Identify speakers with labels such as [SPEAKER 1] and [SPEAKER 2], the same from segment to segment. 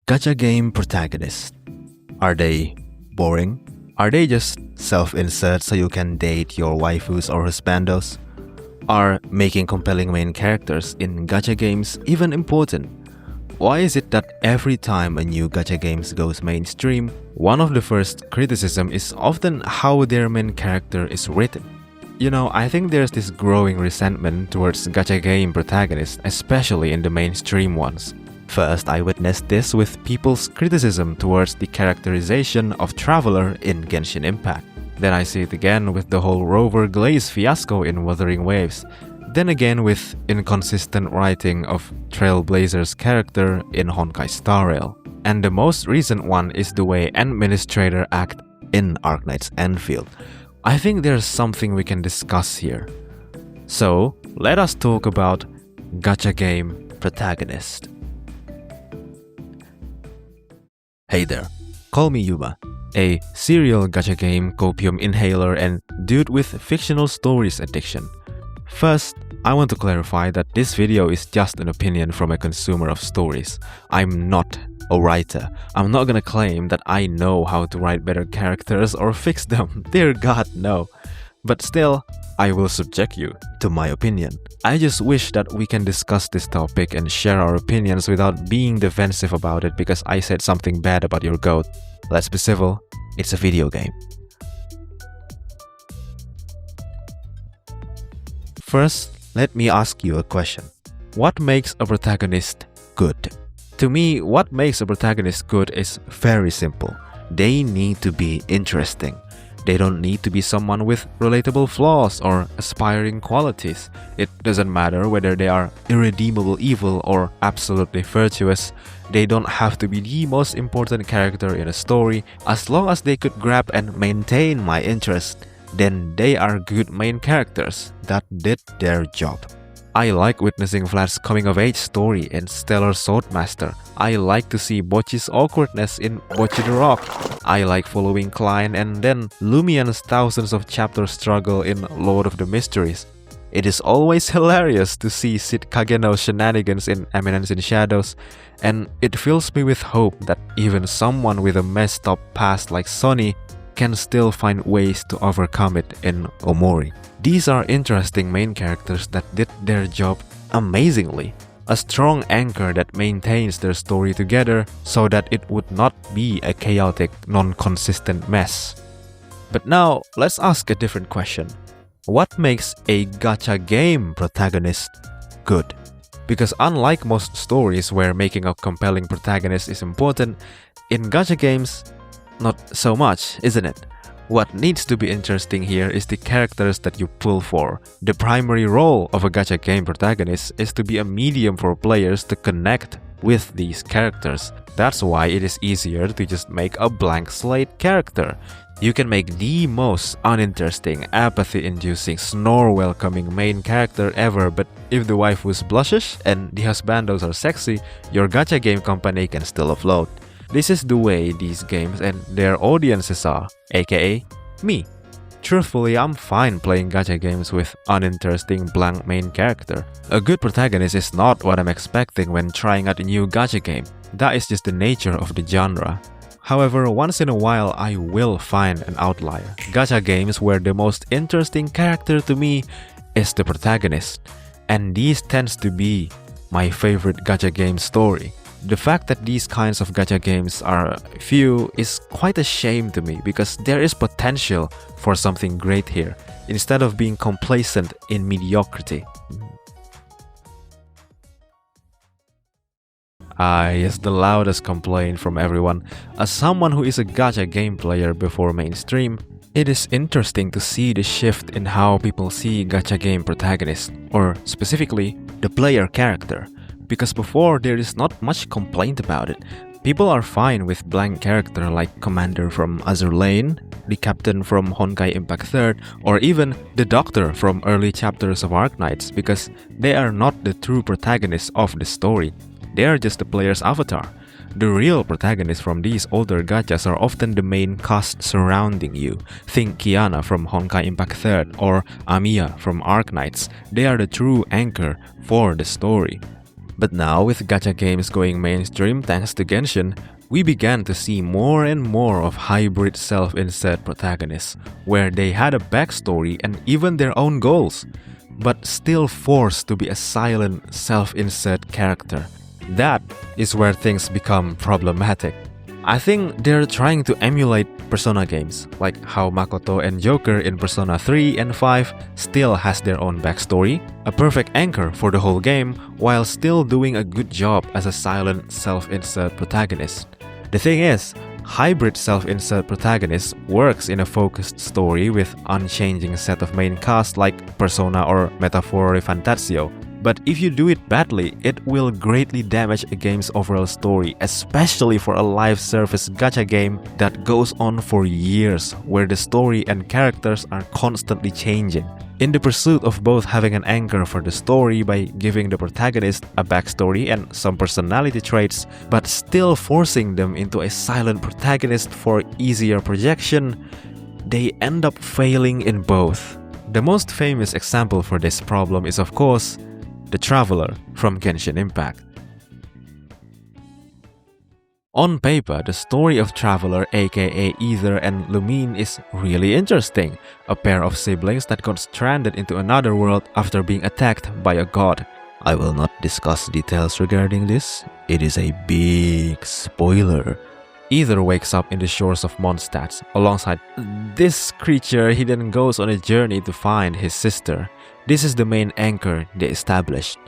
[SPEAKER 1] Gacha game protagonists. Are they boring? Are they just self-insert so you can date your waifus or husbandos? Are making compelling main characters in gacha games even important? Why is it that every time a new gacha game goes mainstream, one of the first criticism is often how their main character is written? You know, I think there's this growing resentment towards gacha game protagonists, especially in the mainstream ones. First, I witnessed this with people's criticism towards the characterization of Traveler in Genshin Impact. Then I see it again with the whole Rover Glaze fiasco in Wuthering Waves. Then again with inconsistent writing of Trailblazer's character in Honkai Star Rail. And the most recent one is the way Administrator act in Arknight's Enfield. I think there's something we can discuss here. So, let us talk about gacha game protagonist. Hey there, call me Yuma, a serial gacha game copium inhaler and dude with fictional stories addiction. First, I want to clarify that this video is just an opinion from a consumer of stories. I'm not a writer. I'm not gonna claim that I know how to write better characters or fix them. Dear God, no. But still, I will subject you to my opinion. I just wish that we can discuss this topic and share our opinions without being defensive about it because I said something bad about your goat. Let's be civil, it's a video game. First, let me ask you a question. What makes a protagonist good? To me, what makes a protagonist good is very simple. They need to be interesting. They don't need to be someone with relatable flaws or aspiring qualities. It doesn't matter whether they are irredeemable evil or absolutely virtuous. They don't have to be the most important character in a story. As long as they could grab and maintain my interest, then they are good main characters that did their job. I like witnessing Vlad's coming-of-age story in Stellar Swordmaster. I like to see Bocchi's awkwardness in Bocchi the Rock. I like following Klein and then Lumian's thousands of chapter struggle in Lord of the Mysteries. It is always hilarious to see Sid Kageno's shenanigans in Eminence in Shadows, and it fills me with hope that even someone with a messed up past like Sonny can still find ways to overcome it in Omori. These are interesting main characters that did their job amazingly. A strong anchor that maintains their story together so that it would not be a chaotic, non-consistent mess. But now, let's ask a different question. What makes a gacha game protagonist good? Because unlike most stories where making a compelling protagonist is important, in gacha games, not so much, isn't it? What needs to be interesting here is the characters that you pull for. The primary role of a gacha game protagonist is to be a medium for players to connect with these characters. That's why it is easier to just make a blank slate character. You can make the most uninteresting, apathy-inducing, snore-welcoming main character ever, but if the waifus blushes and the husbandos are sexy, your gacha game company can still afloat. This is the way these games and their audiences are, aka me. Truthfully, I'm fine playing gacha games with uninteresting blank main character. A good protagonist is not what I'm expecting when trying out a new gacha game. That is just the nature of the genre. However, once in a while I will find an outlier. Gacha games where the most interesting character to me is the protagonist. And these tends to be my favorite gacha game story. The fact that these kinds of gacha games are few is quite a shame to me because there is potential for something great here, instead of being complacent in mediocrity. Yes, the loudest complaint from everyone. As someone who is a gacha game player before mainstream, it is interesting to see the shift in how people see gacha game protagonists, or specifically, the player character. Because before, there is not much complaint about it. People are fine with blank character like Commander from Azur Lane, the Captain from Honkai Impact 3rd, or even the Doctor from early chapters of Arknights because they are not the true protagonists of the story. They are just the player's avatar. The real protagonists from these older gachas are often the main cast surrounding you. Think Kiana from Honkai Impact 3rd or Amiya from Arknights. They are the true anchor for the story. But now, with gacha games going mainstream thanks to Genshin, we began to see more and more of hybrid self-insert protagonists, where they had a backstory and even their own goals, but still forced to be a silent self-insert character. That is where things become problematic. I think they're trying to emulate Persona games, like how Makoto and Joker in Persona 3 and 5 still has their own backstory, a perfect anchor for the whole game, while still doing a good job as a silent self-insert protagonist. The thing is, hybrid self-insert protagonist works in a focused story with unchanging set of main cast like Persona or Metaphor Fantasio. But if you do it badly, it will greatly damage a game's overall story, especially for a live service gacha game that goes on for years, where the story and characters are constantly changing. In the pursuit of both having an anchor for the story by giving the protagonist a backstory and some personality traits, but still forcing them into a silent protagonist for easier projection, they end up failing in both. The most famous example for this problem is, of course, the Traveler from Genshin Impact. On paper, the story of Traveler aka Ether and Lumine is really interesting, a pair of siblings that got stranded into another world after being attacked by a god. I will not discuss details regarding this, it is a big spoiler. Ether wakes up in the shores of Mondstadt. Alongside this creature, he then goes on a journey to find his sister. This is the main anchor they established.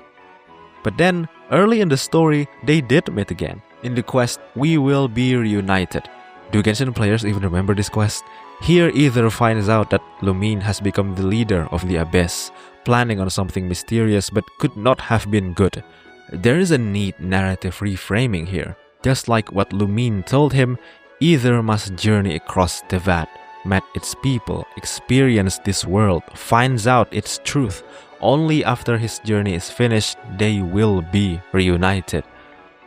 [SPEAKER 1] But then, early in the story, they did meet again. In the quest, We Will Be Reunited. Do Genshin players even remember this quest? Here, Ether finds out that Lumine has become the leader of the Abyss, planning on something mysterious but could not have been good. There is a neat narrative reframing here. Just like what Lumine told him, Ether must journey across Tevat, met its people, experience this world, finds out its truth. Only after his journey is finished, they will be reunited.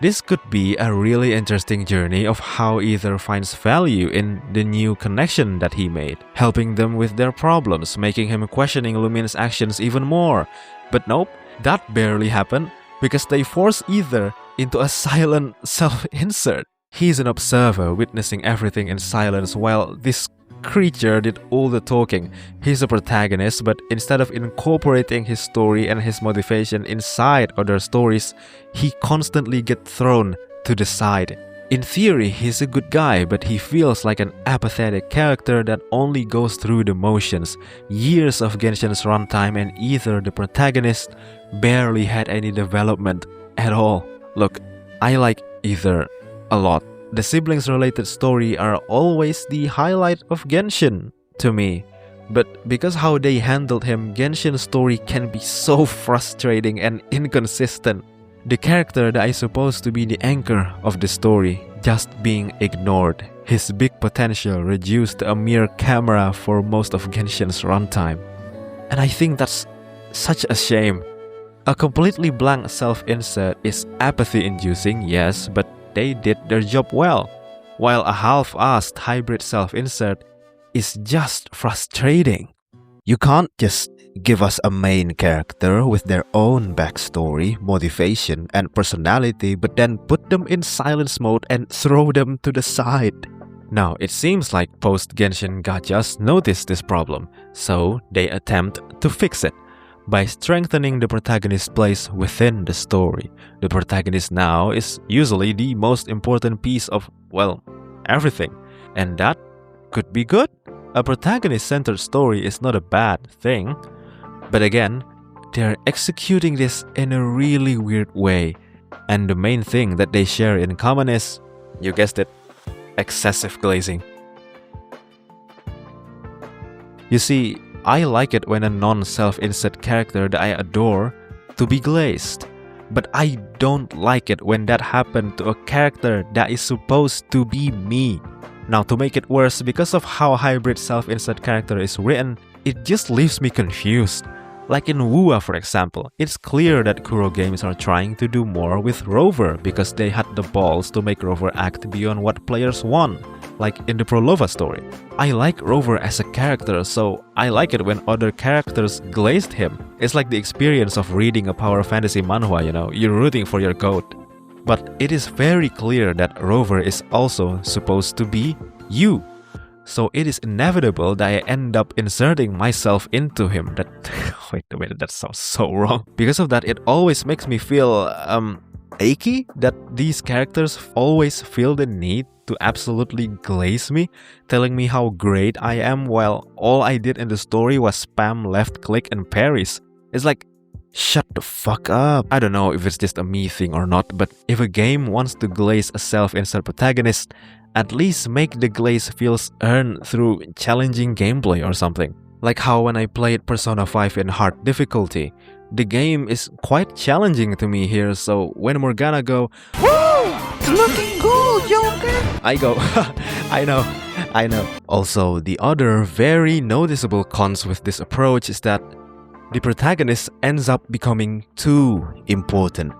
[SPEAKER 1] This could be a really interesting journey of how Ether finds value in the new connection that he made, helping them with their problems, making him questioning Lumine's actions even more. But nope, that barely happened, because they force Ether into a silent self-insert. He's an observer, witnessing everything in silence while this creature did all the talking. He's a protagonist, but instead of incorporating his story and his motivation inside other stories, he constantly gets thrown to the side. In theory, he's a good guy, but he feels like an apathetic character that only goes through the motions. Years of Genshin's runtime and Ether, the protagonist, barely had any development at all. Look, I like Ether a lot. The siblings-related story are always the highlight of Genshin to me. But because how they handled him, Genshin's story can be so frustrating and inconsistent. The character that is supposed to be the anchor of the story just being ignored. His big potential reduced to a mere camera for most of Genshin's runtime. And I think that's such a shame. A completely blank self-insert is apathy-inducing, yes, but they did their job well, while a half-assed hybrid self-insert is just frustrating. You can't just give us a main character with their own backstory, motivation, and personality, but then put them in silence mode and throw them to the side. Now, it seems like post-Genshin gachas noticed this problem, so they attempt to fix it by strengthening the protagonist's place within the story. The protagonist now is usually the most important piece of, well, everything. And that could be good. A protagonist-centered story is not a bad thing. But again, they're executing this in a really weird way. And the main thing that they share in common is, you guessed it, excessive glazing. You see, I like it when a non-self-insert character that I adore to be glazed. But I don't like it when that happened to a character that is supposed to be me. Now, to make it worse, because of how hybrid self-insert character is written, it just leaves me confused. Like in Wua, for example, it's clear that Kuro Games are trying to do more with Rover because they had the balls to make Rover act beyond what players want. like in the Phrolova story. I like Rover as a character, so I like it when other characters glazed him. It's like the experience of reading a power fantasy manhwa, you're rooting for your goat. But it is very clear that Rover is also supposed to be you. So it is inevitable that I end up inserting myself into him. Wait a minute, that sounds so wrong. Because of that, it always makes me feel achy that these characters always feel the need to absolutely glaze me, telling me how great I am while all I did in the story was spam left click and parries. It's like, shut the fuck up. I don't know if it's just a me thing or not, but if a game wants to glaze a self-insert protagonist, at least make the glaze feels earned through challenging gameplay or something. Like how when I played Persona 5 in hard difficulty, the game is quite challenging to me here, so when Morgana go, "Woo! It's looking cool, Joker!" I go, I know. Also, the other very noticeable cons with this approach is that the protagonist ends up becoming too important.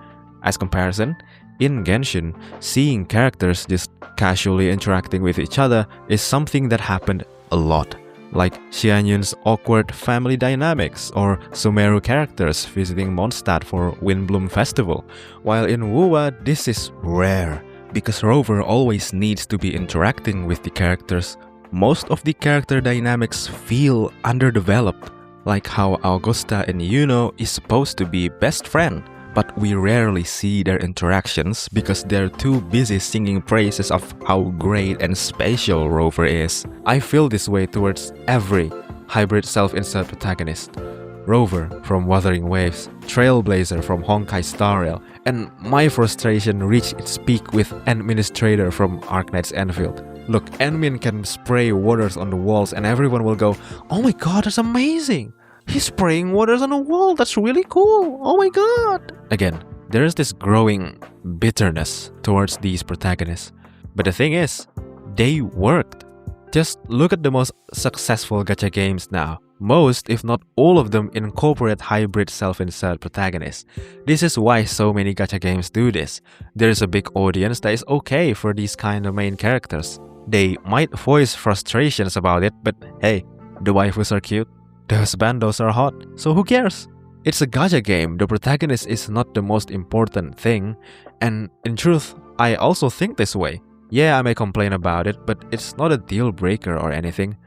[SPEAKER 1] As comparison, in Genshin, seeing characters just casually interacting with each other is something that happened a lot, like xianyun's awkward family dynamics or Sumeru characters visiting Mondstadt for Windbloom Festival, while in WoWa this is rare, because Rover always needs to be interacting with the characters. Most of the character dynamics feel underdeveloped, like how Augusta and Iuno is supposed to be best friend, but we rarely see their interactions because they're too busy singing praises of how great and special Rover is. I feel this way towards every hybrid self-insert protagonist. Rover from Wuthering Waves, Trailblazer from Honkai Star Rail, and my frustration reached its peak with Administrator from Arknight's Enfield. Look, Enmin can spray waters on the walls and everyone will go, "Oh my god, that's amazing! He's spraying waters on a wall, that's really cool, oh my god!" Again, there is this growing bitterness towards these protagonists. But the thing is, they worked. Just look at the most successful gacha games now. Most, if not all of them, incorporate hybrid self-insert protagonists. This is why so many gacha games do this. There is a big audience that is okay for these kind of main characters. They might voice frustrations about it, but hey, the waifus are cute. The husbandos are hot, so who cares? It's a gacha game, the protagonist is not the most important thing, and in truth, I also think this way. Yeah, I may complain about it, but it's not a deal breaker or anything.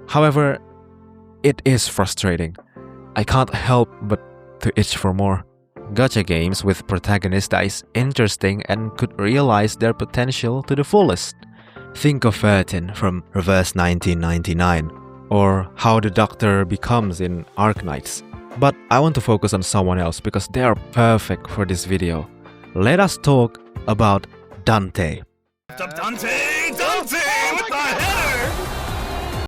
[SPEAKER 1] However, it is frustrating. I can't help but to itch for more. Gacha games with protagonists that is interesting and could realize their potential to the fullest. Think of Vertin from Reverse 1999. Or how the Doctor becomes in Arknights. But I want to focus on someone else because they are perfect for this video. Let us talk about Dante.
[SPEAKER 2] Dante with the header!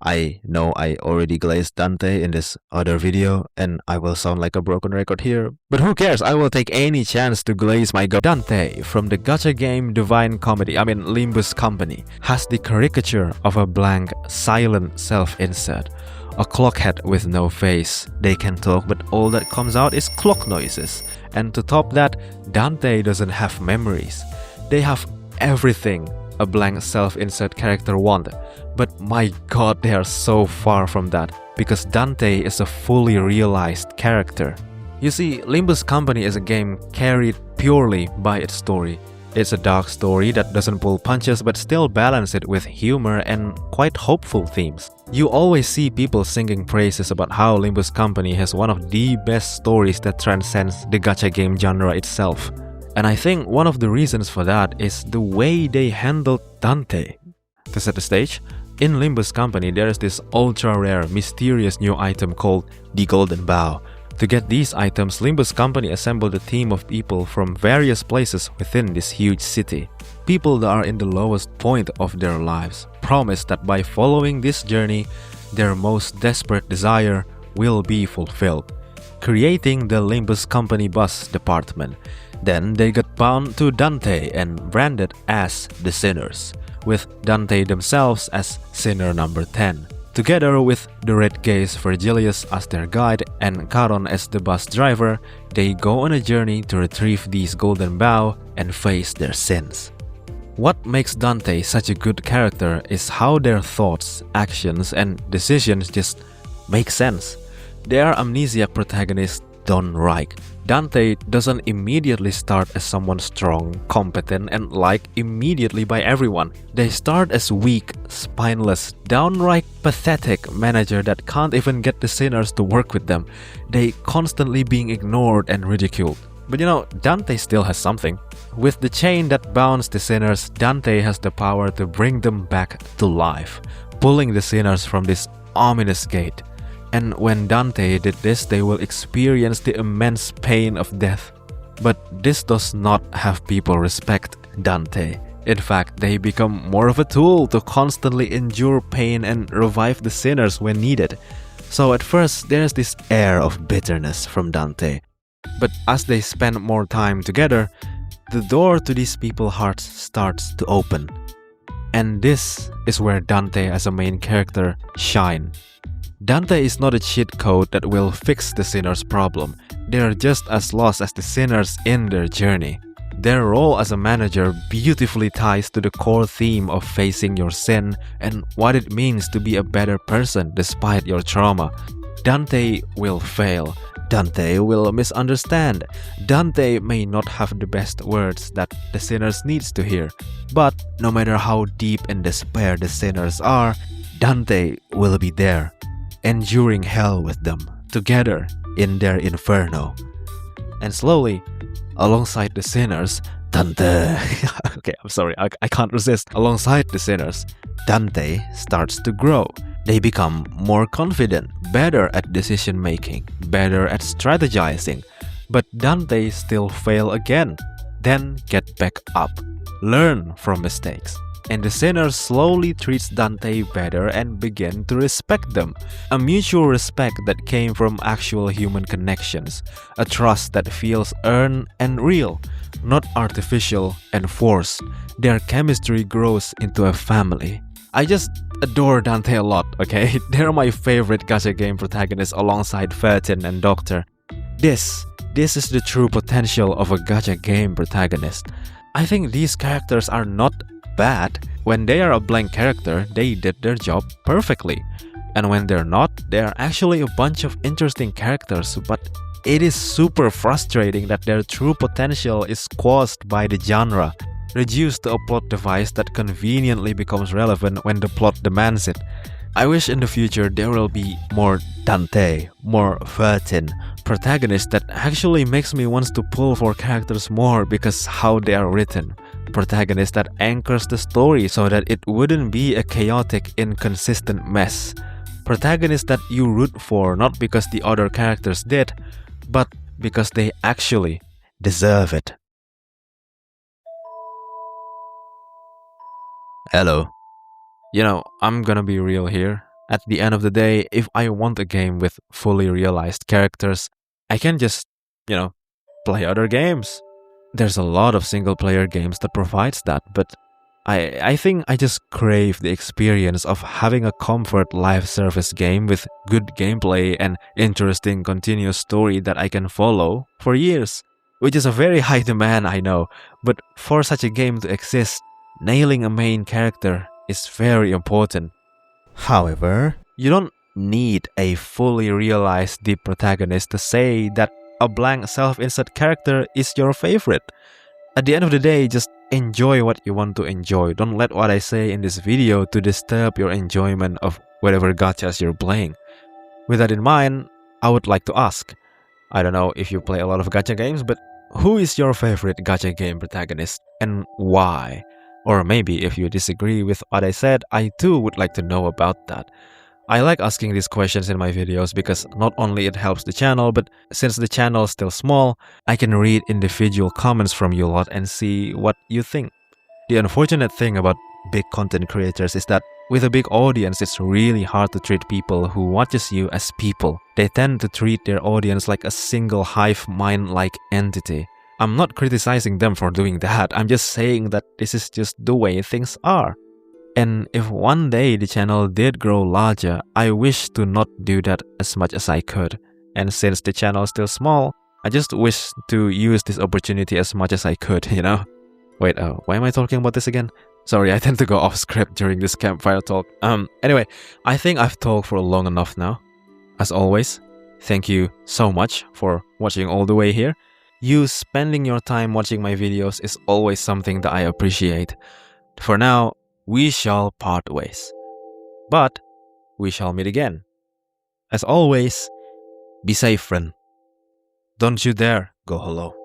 [SPEAKER 1] I know I already glazed Dante in this other video and I will sound like a broken record here, but who cares, I will take any chance to glaze my go. Dante from the gacha game Limbus Company has the caricature of a blank, silent self-insert. A clockhead with no face. They can talk but all that comes out is clock noises. And to top that, Dante doesn't have memories. They have everything a blank self-insert character want. But my god, they are so far from that, because Dante is a fully realized character. You see, Limbus Company is a game carried purely by its story. It's a dark story that doesn't pull punches but still balance it with humor and quite hopeful themes. You always see people singing praises about how Limbus Company has one of the best stories that transcends the gacha game genre itself. And I think one of the reasons for that is the way they handled Dante. To set the stage, in Limbus Company there is this ultra-rare, mysterious new item called the Golden Bow. To get these items, Limbus Company assembled a team of people from various places within this huge city. People that are in the lowest point of their lives, promise that by following this journey, their most desperate desire will be fulfilled, creating the Limbus Company bus department. Then they got bound to Dante and branded as the Sinners, with Dante themselves as Sinner number 10. Together with the Red Gaze Virgilius as their guide and Charon as the bus driver, they go on a journey to retrieve these Golden Bow and face their sins. What makes Dante such a good character is how their thoughts, actions, and decisions just make sense. They are amnesiac protagonists done right. Dante doesn't immediately start as someone strong, competent, and liked immediately by everyone. They start as weak, spineless, downright pathetic manager that can't even get the sinners to work with them. They constantly being ignored and ridiculed. But Dante still has something. With the chain that bounds the sinners, Dante has the power to bring them back to life, pulling the sinners from this ominous gate. And when Dante did this, they will experience the immense pain of death. But this does not have people respect Dante. In fact, they become more of a tool to constantly endure pain and revive the sinners when needed. So at first, there's this air of bitterness from Dante. But as they spend more time together, the door to these people's hearts starts to open. And this is where Dante as a main character shines. Dante is not a cheat code that will fix the sinner's problem. They are just as lost as the sinners in their journey. Their role as a manager beautifully ties to the core theme of facing your sin and what it means to be a better person despite your trauma. Dante will fail. Dante will misunderstand. Dante may not have the best words that the sinners needs to hear. But no matter how deep in despair the sinners are, Dante will be there, enduring hell with them, together in their inferno. And slowly, alongside the sinners, Dante... okay, I'm sorry, I can't resist. Alongside the sinners, Dante starts to grow. They become more confident, better at decision making, better at strategizing. But Dante still fail again, then get back up, learn from mistakes. And the sinner slowly treats Dante better and begin to respect them. A mutual respect that came from actual human connections. A trust that feels earned and real, not artificial and forced. Their chemistry grows into a family. I just adore Dante a lot, okay? They're my favorite gacha game protagonists alongside Phaeton and Doctor. This is the true potential of a gacha game protagonist. I think these characters are not bad. When they are a blank character, they did their job perfectly. And when they're not, they are actually a bunch of interesting characters, but it is super frustrating that their true potential is squashed by the genre, reduced to a plot device that conveniently becomes relevant when the plot demands it. I wish in the future there will be more Dante, more Phaeton, protagonists that actually makes me want to pull for characters more because how they are written. Protagonist that anchors the story so that it wouldn't be a chaotic, inconsistent mess. Protagonist that you root for not because the other characters did, but because they actually deserve it. Hello. I'm gonna be real here. At the end of the day, if I want a game with fully realized characters, I can just, play other games. There's a lot of single-player games that provides that, but I think I just crave the experience of having a comfort live service game with good gameplay and interesting continuous story that I can follow for years. Which is a very high demand, I know, but for such a game to exist, nailing a main character is very important. However, you don't need a fully realized deep protagonist to say that a blank self-insert character is your favorite. At the end of the day, just enjoy what you want to enjoy. Don't let what I say in this video to disturb your enjoyment of whatever gachas you're playing. With that in mind, I would like to ask, I don't know if you play a lot of gacha games, but who is your favorite gacha game protagonist and why? Or maybe if you disagree with what I said, I too would like to know about that. I like asking these questions in my videos because not only it helps the channel, but since the channel is still small, I can read individual comments from you lot and see what you think. The unfortunate thing about big content creators is that with a big audience, it's really hard to treat people who watches you as people. They tend to treat their audience like a single hive mind-like entity. I'm not criticizing them for doing that, I'm just saying that this is just the way things are. And if one day the channel did grow larger, I wish to not do that as much as I could. And since the channel is still small, I just wish to use this opportunity as much as I could, Wait, why am I talking about this again? Sorry, I tend to go off script during this campfire talk. Anyway, I think I've talked for long enough now. As always, thank you so much for watching all the way here. You spending your time watching my videos is always something that I appreciate. For now, we shall part ways. But we shall meet again. As always, be safe, friend. Don't you dare go hello.